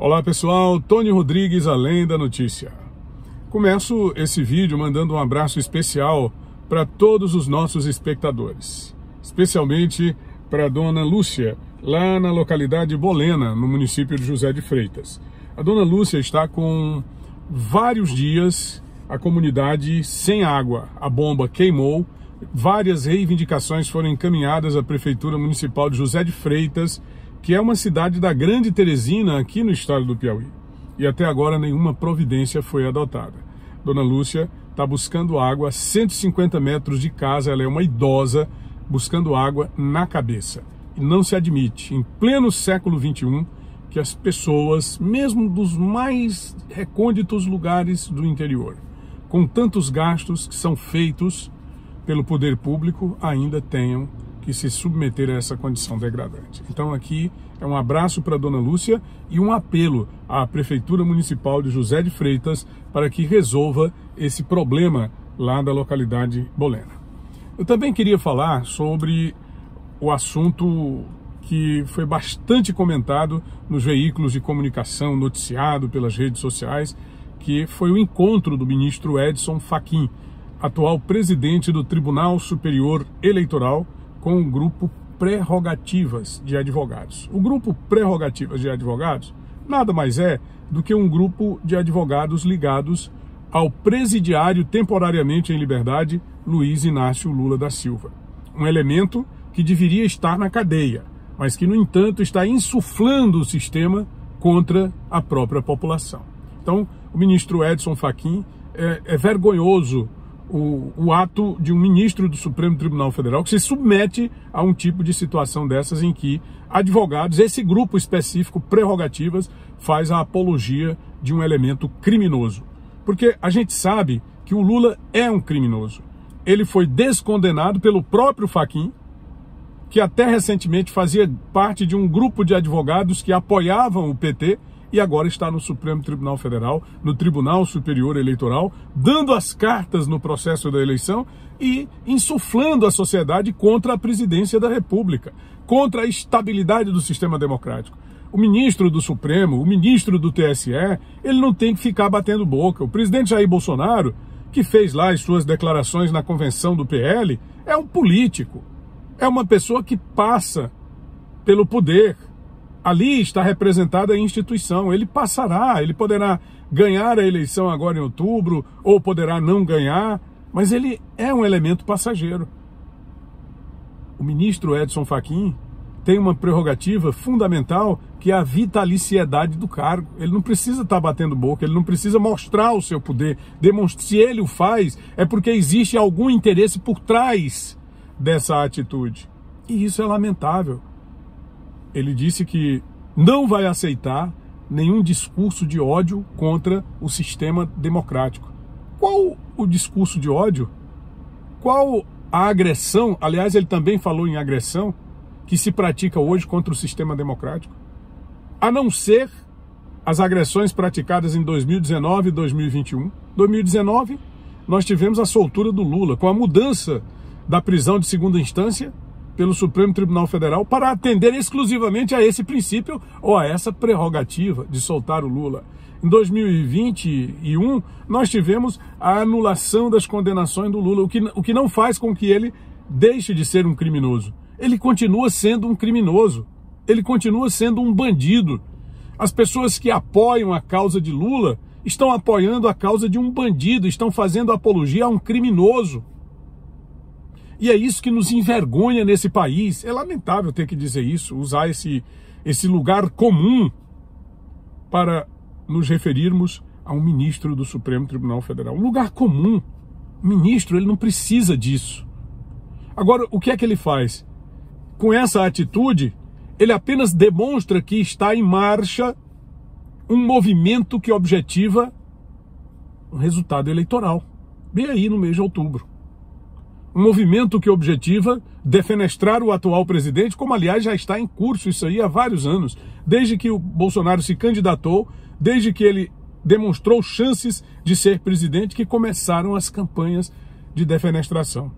Olá pessoal, Tony Rodrigues, Além da Notícia. Começo esse vídeo mandando um abraço especial para todos os nossos espectadores, especialmente para a dona Lúcia, lá na localidade Bolena, no município de José de Freitas. A dona Lúcia está com vários dias a comunidade sem água, a bomba queimou, várias reivindicações foram encaminhadas à Prefeitura Municipal de José de Freitas, que é uma cidade da Grande Teresina, aqui no estado do Piauí. E até agora nenhuma providência foi adotada. Dona Lúcia está buscando água a 150 metros de casa, ela é uma idosa, buscando água na cabeça. E não se admite, em pleno século XXI, que as pessoas, mesmo dos mais recônditos lugares do interior, com tantos gastos que são feitos pelo poder público, ainda tenham que se submeter a essa condição degradante. Então aqui é um abraço para a dona Lúcia e um apelo à Prefeitura Municipal de José de Freitas para que resolva esse problema lá da localidade Bolena. Eu também queria falar sobre o assunto que foi bastante comentado nos veículos de comunicação, noticiado pelas redes sociais, que foi o encontro do ministro Edson Fachin, atual presidente do Tribunal Superior Eleitoral, com o grupo Prerrogativas de Advogados. O grupo Prerrogativas de Advogados nada mais é do que um grupo de advogados ligados ao presidiário temporariamente em liberdade Luiz Inácio Lula da Silva. Um elemento que deveria estar na cadeia, mas que, no entanto, está insuflando o sistema contra a própria população. Então, o ministro Edson Fachin é vergonhoso o ato de um ministro do Supremo Tribunal Federal que se submete a um tipo de situação dessas em que advogados, esse grupo específico, Prerrogativas, faz a apologia de um elemento criminoso. Porque a gente sabe que o Lula é um criminoso. Ele foi descondenado pelo próprio Fachin, que até recentemente fazia parte de um grupo de advogados que apoiavam o PT, e agora está no Supremo Tribunal Federal, no Tribunal Superior Eleitoral, dando as cartas no processo da eleição e insuflando a sociedade contra a presidência da República, contra a estabilidade do sistema democrático. O ministro do Supremo, o ministro do TSE, ele não tem que ficar batendo boca. O presidente Jair Bolsonaro, que fez lá as suas declarações na convenção do PL, é um político, é uma pessoa que passa pelo poder. Ali está representada a instituição, ele passará, ele poderá ganhar a eleição agora em outubro, ou poderá não ganhar, mas ele é um elemento passageiro. O ministro Edson Fachin tem uma prerrogativa fundamental, que é a vitaliciedade do cargo. Ele não precisa estar batendo boca, ele não precisa mostrar o seu poder. Se ele o faz, é porque existe algum interesse por trás dessa atitude. E isso é lamentável. Ele disse que não vai aceitar nenhum discurso de ódio contra o sistema democrático. Qual o discurso de ódio? Qual a agressão? Aliás, ele também falou em agressão que se pratica hoje contra o sistema democrático. A não ser as agressões praticadas em 2019 e 2021. 2019, nós tivemos a soltura do Lula, com a mudança da prisão de segunda instância pelo Supremo Tribunal Federal para atender exclusivamente a esse princípio ou a essa prerrogativa de soltar o Lula. Em 2021, nós tivemos a anulação das condenações do Lula, o que não faz com que ele deixe de ser um criminoso. Ele continua sendo um criminoso, ele continua sendo um bandido. As pessoas que apoiam a causa de Lula estão apoiando a causa de um bandido, estão fazendo apologia a um criminoso. E é isso que nos envergonha nesse país. É lamentável ter que dizer isso, usar esse lugar comum para nos referirmos a um ministro do Supremo Tribunal Federal. Um lugar comum. O ministro, ele não precisa disso. Agora, o que é que ele faz? Com essa atitude, ele apenas demonstra que está em marcha um movimento que objetiva um resultado eleitoral, bem aí no mês de outubro. Um movimento que objetiva defenestrar o atual presidente, como aliás já está em curso isso aí há vários anos, desde que o Bolsonaro se candidatou, desde que ele demonstrou chances de ser presidente, que começaram as campanhas de defenestração.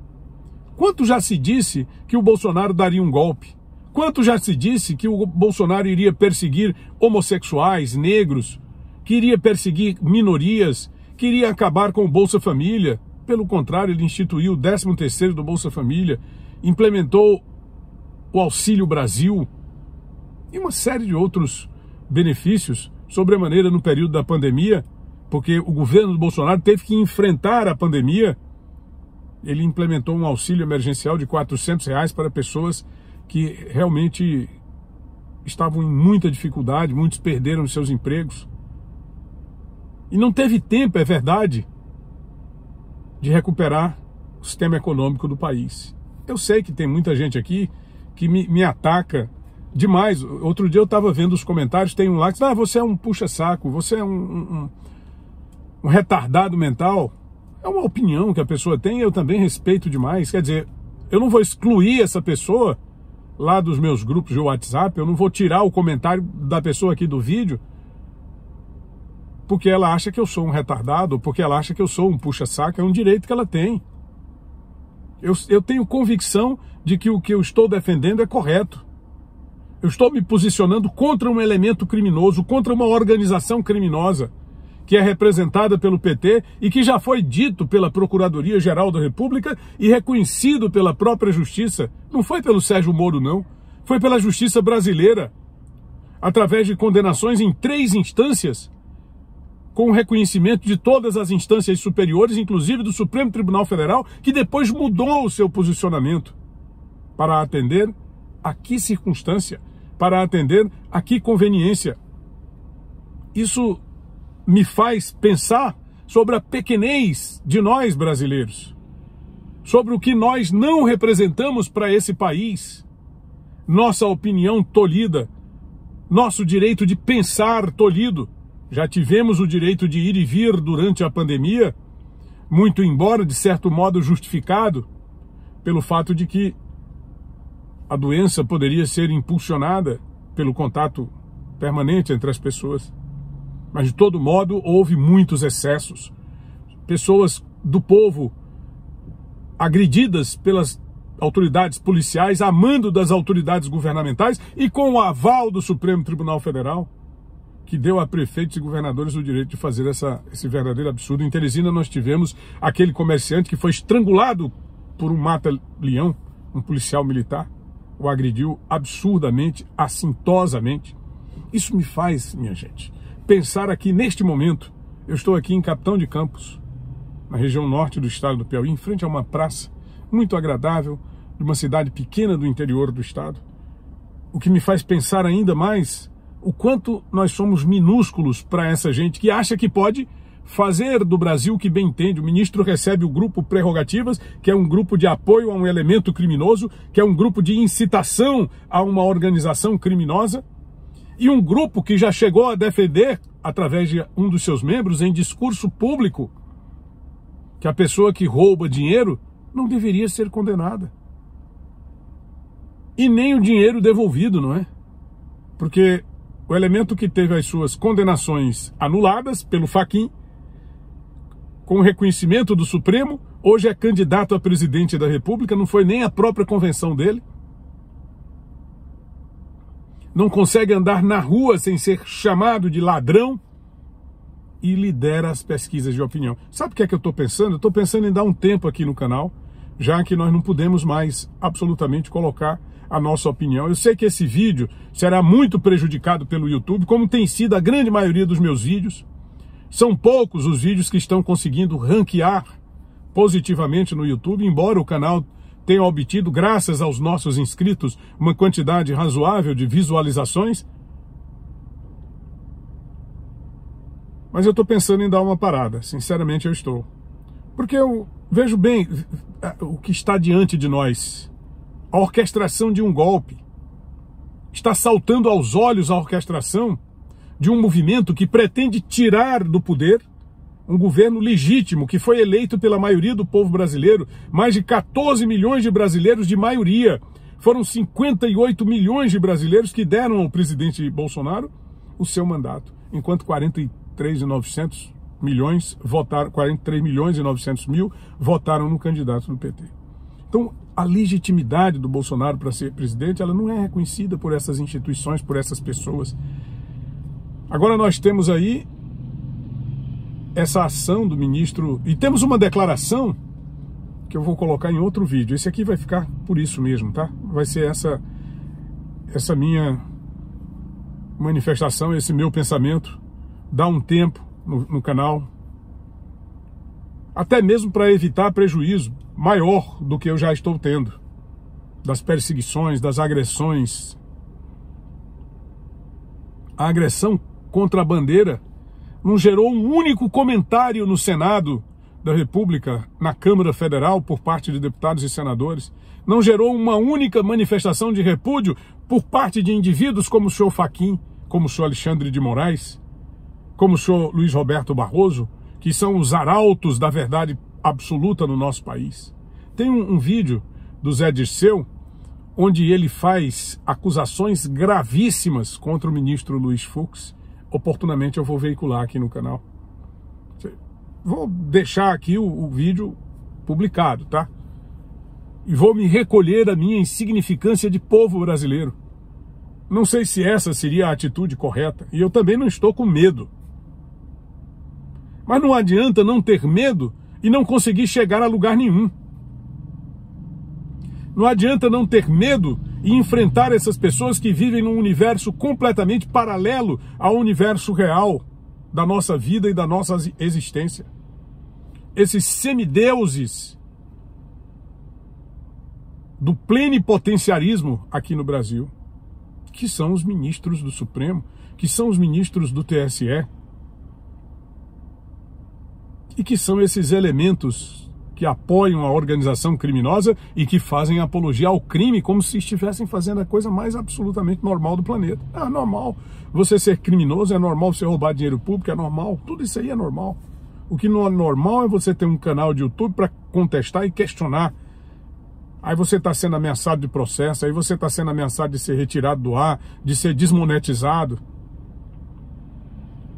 Quanto já se disse que o Bolsonaro daria um golpe? Quanto já se disse que o Bolsonaro iria perseguir homossexuais, negros, que iria perseguir minorias, que iria acabar com o Bolsa Família. Pelo contrário, ele instituiu o 13º do Bolsa Família, implementou o Auxílio Brasil e uma série de outros benefícios, sobremaneira no período da pandemia, porque o governo do Bolsonaro teve que enfrentar a pandemia. Ele implementou um auxílio emergencial de R$400 para pessoas que realmente estavam em muita dificuldade, muitos perderam seus empregos. E não teve tempo, é verdade, de recuperar o sistema econômico do país. Eu sei que tem muita gente aqui que me ataca demais. Outro dia eu estava vendo os comentários, tem um lá que diz, você é um puxa-saco, você é um retardado mental. É uma opinião que a pessoa tem e eu também respeito demais. Quer dizer, eu não vou excluir essa pessoa lá dos meus grupos de WhatsApp, eu não vou tirar o comentário da pessoa aqui do vídeo, porque ela acha que eu sou um retardado, ou porque ela acha que eu sou um puxa-saco. É um direito que ela tem. Eu tenho convicção de que o que eu estou defendendo é correto. Eu estou me posicionando contra um elemento criminoso, contra uma organização criminosa, que é representada pelo PT e que já foi dito pela Procuradoria-Geral da República e reconhecido pela própria Justiça. Não foi pelo Sérgio Moro, não. Foi pela Justiça brasileira, através de condenações em 3 instâncias, com o reconhecimento de todas as instâncias superiores, inclusive do Supremo Tribunal Federal, que depois mudou o seu posicionamento para atender a que circunstância, para atender a que conveniência. Isso me faz pensar sobre a pequenez de nós brasileiros, sobre o que nós não representamos para esse país, nossa opinião tolhida, nosso direito de pensar tolhido. Já tivemos o direito de ir e vir durante a pandemia, muito embora de certo modo justificado pelo fato de que a doença poderia ser impulsionada pelo contato permanente entre as pessoas. Mas, de todo modo, houve muitos excessos. Pessoas do povo agredidas pelas autoridades policiais, a mando das autoridades governamentais e com o aval do Supremo Tribunal Federal, que deu a prefeitos e governadores o direito de fazer esse verdadeiro absurdo. Em Teresina nós tivemos aquele comerciante que foi estrangulado por um mata-leão, um policial militar, o agrediu absurdamente, assintosamente. Isso me faz, minha gente, pensar aqui neste momento. Eu estou aqui em Capitão de Campos, na região norte do estado do Piauí, em frente a uma praça muito agradável, de uma cidade pequena do interior do estado. O que me faz pensar ainda mais o quanto nós somos minúsculos para essa gente que acha que pode fazer do Brasil o que bem entende. O ministro recebe o grupo Prerrogativas, que é um grupo de apoio a um elemento criminoso, que é um grupo de incitação a uma organização criminosa, e um grupo que já chegou a defender, através de um dos seus membros, em discurso público, que a pessoa que rouba dinheiro não deveria ser condenada. E nem o dinheiro devolvido, não é? Porque o elemento que teve as suas condenações anuladas pelo Fachin, com o reconhecimento do Supremo, hoje é candidato a presidente da República, não foi nem a própria convenção dele. Não consegue andar na rua sem ser chamado de ladrão e lidera as pesquisas de opinião. Sabe o que é que eu estou pensando? Eu estou pensando em dar um tempo aqui no canal, já que nós não podemos mais absolutamente colocar a nossa opinião. Eu sei que esse vídeo será muito prejudicado pelo YouTube, como tem sido a grande maioria dos meus vídeos. São poucos os vídeos que estão conseguindo ranquear positivamente no YouTube, embora o canal tenha obtido, graças aos nossos inscritos, uma quantidade razoável de visualizações. Mas eu estou pensando em dar uma parada, sinceramente eu estou. Porque eu vejo bem o que está diante de nós. A orquestração de um golpe. Está saltando aos olhos a orquestração de um movimento que pretende tirar do poder um governo legítimo, que foi eleito pela maioria do povo brasileiro, mais de 14 milhões de brasileiros de maioria. Foram 58 milhões de brasileiros que deram ao presidente Bolsonaro o seu mandato, enquanto 43 milhões e 900 mil votaram no candidato do PT. Então, a legitimidade do Bolsonaro para ser presidente, ela não é reconhecida por essas instituições, por essas pessoas. Agora nós temos aí essa ação do ministro, e temos uma declaração que eu vou colocar em outro vídeo. Esse aqui vai ficar por isso mesmo, tá? Vai ser essa minha manifestação, esse meu pensamento. Dá um tempo no canal, até mesmo para evitar prejuízo maior do que eu já estou tendo, das perseguições, das agressões. A agressão contra a bandeira não gerou um único comentário no Senado da República, na Câmara Federal, por parte de deputados e senadores. Não gerou uma única manifestação de repúdio por parte de indivíduos como o senhor Fachin, como o senhor Alexandre de Moraes, como o senhor Luiz Roberto Barroso, que são os arautos da verdade absoluta no nosso país. Tem um vídeo do Zé Dirceu, onde ele faz acusações gravíssimas contra o ministro Luiz Fux. Oportunamente eu vou veicular aqui no canal. Vou deixar aqui o vídeo publicado, tá? E vou me recolher da minha insignificância de povo brasileiro. Não sei se essa seria a atitude correta. E eu também não estou com medo. Mas não adianta não ter medo e não conseguir chegar a lugar nenhum. Não adianta não ter medo e enfrentar essas pessoas que vivem num universo completamente paralelo ao universo real da nossa vida e da nossa existência. Esses semideuses do plenipotenciarismo aqui no Brasil, que são os ministros do Supremo, que são os ministros do TSE, e que são esses elementos que apoiam a organização criminosa e que fazem apologia ao crime como se estivessem fazendo a coisa mais absolutamente normal do planeta. É normal você ser criminoso, é normal você roubar dinheiro público, é normal, tudo isso aí é normal. O que não é normal é você ter um canal de YouTube para contestar e questionar. Aí você está sendo ameaçado de processo, aí você está sendo ameaçado de ser retirado do ar, de ser desmonetizado.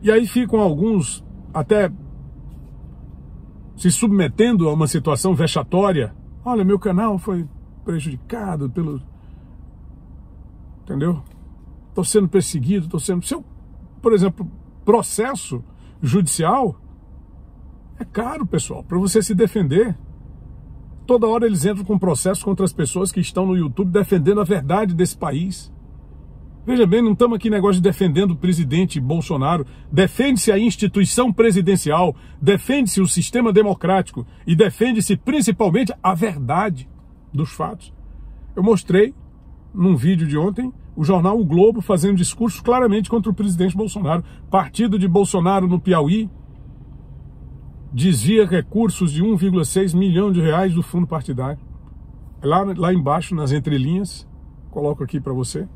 E aí ficam alguns até se submetendo a uma situação vexatória. Olha, meu canal foi prejudicado pelo... Entendeu? Estou sendo perseguido, estou sendo... Se eu, por exemplo, processo judicial, é caro, pessoal, para você se defender. Toda hora eles entram com processo contra as pessoas que estão no YouTube defendendo a verdade desse país. Veja bem, não estamos aqui negócio de defendendo o presidente Bolsonaro. Defende-se a instituição presidencial, defende-se o sistema democrático e defende-se principalmente a verdade dos fatos. Eu mostrei num vídeo de ontem o jornal O Globo fazendo discurso claramente contra o presidente Bolsonaro. Partido de Bolsonaro no Piauí desvia recursos de 1,6 milhão de reais do fundo partidário. Lá embaixo, nas entrelinhas, coloco aqui para você.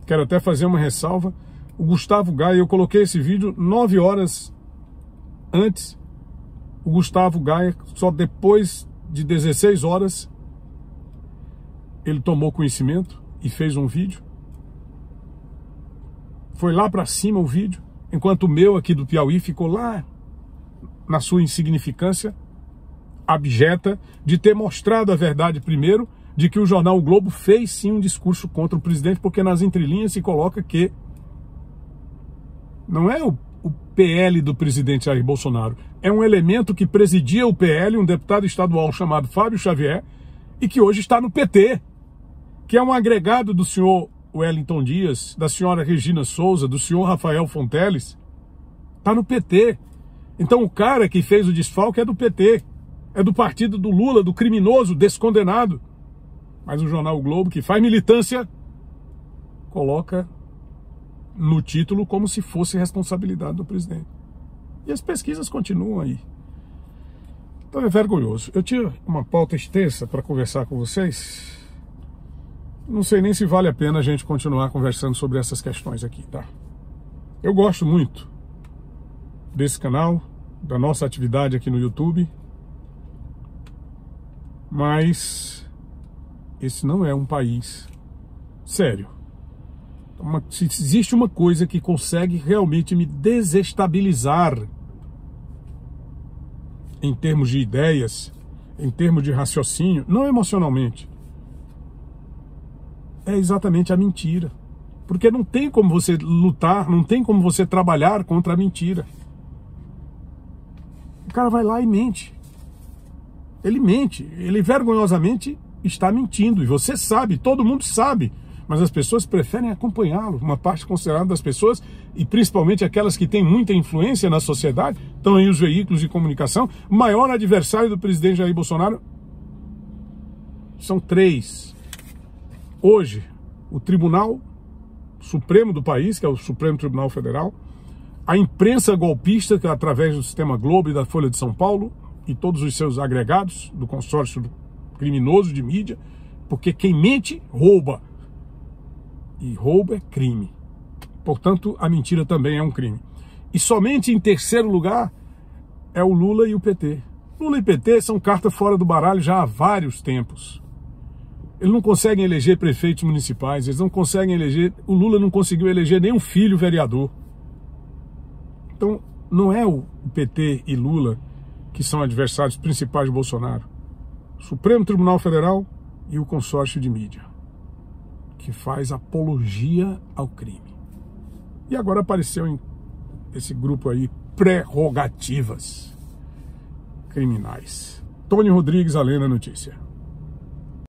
Quero até fazer uma ressalva. O Gustavo Gaia, eu coloquei esse vídeo 9 horas antes. O Gustavo Gaia, só depois de 16 horas, ele tomou conhecimento e fez um vídeo. Foi lá para cima o vídeo, enquanto o meu aqui do Piauí ficou lá na sua insignificância abjeta de ter mostrado a verdade primeiro, de que o jornal O Globo fez sim um discurso contra o presidente, porque nas entrelinhas se coloca que não é o PL do presidente Jair Bolsonaro, é um elemento que presidia o PL, um deputado estadual chamado Fábio Xavier, e que hoje está no PT, que é um agregado do senhor Wellington Dias, da senhora Regina Souza, do senhor Rafael Fonteles, está no PT. Então o cara que fez o desfalque é do PT, é do partido do Lula, do criminoso, descondenado. Mas o jornal O Globo, que faz militância, coloca no título como se fosse responsabilidade do presidente. E as pesquisas continuam aí. Então é vergonhoso. Eu tinha uma pauta extensa para conversar com vocês. Não sei nem se vale a pena a gente continuar conversando sobre essas questões aqui, tá? Eu gosto muito desse canal, da nossa atividade aqui no YouTube, mas esse não é um país sério. Se existe uma coisa que consegue realmente me desestabilizar em termos de ideias, em termos de raciocínio, não emocionalmente, é exatamente a mentira. Porque não tem como você lutar, não tem como você trabalhar contra a mentira. O cara vai lá e mente. Ele vergonhosamente está mentindo. E você sabe, todo mundo sabe. Mas as pessoas preferem acompanhá-lo. Uma parte considerável das pessoas, e principalmente aquelas que têm muita influência na sociedade, estão aí os veículos de comunicação. O maior adversário do presidente Jair Bolsonaro são 3. Hoje, o Tribunal Supremo do país, que é o Supremo Tribunal Federal, a imprensa golpista, que é através do Sistema Globo e da Folha de São Paulo, e todos os seus agregados do consórcio criminoso de mídia, porque quem mente, rouba. E roubo é crime. Portanto, a mentira também é um crime. E somente em terceiro lugar é o Lula e o PT. Lula e PT são carta fora do baralho já há vários tempos. Eles não conseguem eleger prefeitos municipais, eles não conseguem eleger... O Lula não conseguiu eleger nem um filho vereador. Então, não é o PT e Lula que são adversários principais de Bolsonaro. O Supremo Tribunal Federal e o consórcio de mídia, que faz apologia ao crime. E agora apareceu em esse grupo aí, prerrogativas criminais. Tony Rodrigues, a Lê na Notícia.